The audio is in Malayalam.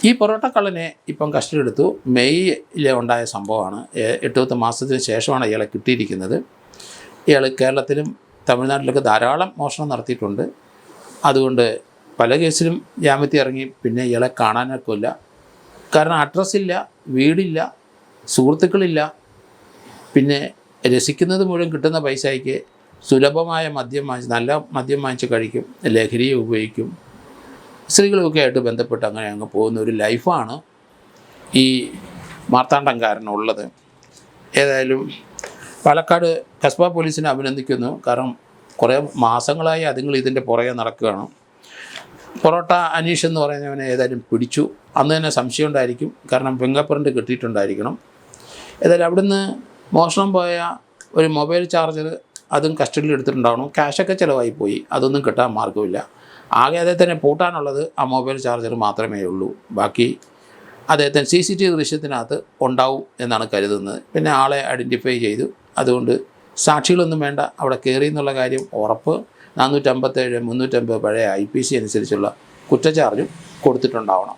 ഈ പൊറോട്ട കള്ളനെ ഇപ്പം കസ്റ്റഡി എടുത്തു. മെയ്യിൽ ഉണ്ടായ സംഭവമാണ്. 8-10 മാസത്തിന് ശേഷമാണ് ഇയാളെ കിട്ടിയിരിക്കുന്നത്. ഇയാൾ കേരളത്തിലും തമിഴ്നാട്ടിലൊക്കെ ധാരാളം മോഷണം നടത്തിയിട്ടുണ്ട്. അതുകൊണ്ട് പല കേസിലും ജാമ്യത്തിൽ ഇറങ്ങി. പിന്നെ ഇയാളെ കാണാനൊക്കെ ഇല്ല. കാരണം അഡ്രസ്സില്ല, വീടില്ല, സുഹൃത്തുക്കളില്ല. പിന്നെ രസിക്കുന്നത് മുഴുവൻ കിട്ടുന്ന പൈസയ്ക്ക് സുലഭമായ മദ്യം വാങ്ങിച്ച്, നല്ല മദ്യം വാങ്ങിച്ച് കഴിക്കും, ലഹരിയെ ഉപയോഗിക്കും, സ്ത്രീകളുമൊക്കെ ആയിട്ട് ബന്ധപ്പെട്ട് അങ്ങനെ അങ്ങ് പോകുന്ന ഒരു ലൈഫാണ് ഈ മാർത്താണ്ഡംകാരനുള്ളത്. ഏതായാലും പാലക്കാട് കസ്ബ പോലീസിനെ അഭിനന്ദിക്കുന്നു. കാരണം കുറേ മാസങ്ങളായി അതുങ്ങൾ ഇതിൻ്റെ പുറകെ നടക്കുകയാണ്. പൊറോട്ട അനീഷ് എന്ന് പറയുന്നവനെ ഏതായാലും പിടിച്ചു. അന്ന് തന്നെ സംശയം ഉണ്ടായിരിക്കും, കാരണം ഫിംഗർ പ്രിൻ്റ് കിട്ടിയിട്ടുണ്ടായിരിക്കണം. ഏതായാലും അവിടുന്ന് മോഷണം പോയ ഒരു മൊബൈൽ ചാർജർ അതും കസ്റ്റഡിയിൽ എടുത്തിട്ടുണ്ടാവണം. ക്യാഷൊക്കെ ചിലവായി പോയി, അതൊന്നും കിട്ടാൻ മാർഗ്ഗമില്ല. ആകെ അദ്ദേഹത്തിനെ പൂട്ടാനുള്ളത് ആ മൊബൈൽ ചാർജർ മാത്രമേ ഉള്ളൂ. ബാക്കി അദ്ദേഹത്തിന് CCTV ദൃശ്യത്തിനകത്ത് ഉണ്ടാവും എന്നാണ് കരുതുന്നത്. പിന്നെ ആളെ ഐഡൻറ്റിഫൈ ചെയ്തു. അതുകൊണ്ട് സാക്ഷികളൊന്നും വേണ്ട, അവിടെ കയറി എന്നുള്ള കാര്യം ഉറപ്പ്. 457, 350 പഴയ IPC അനുസരിച്ചുള്ള കുറ്റചാർജും കൊടുത്തിട്ടുണ്ടാവണം.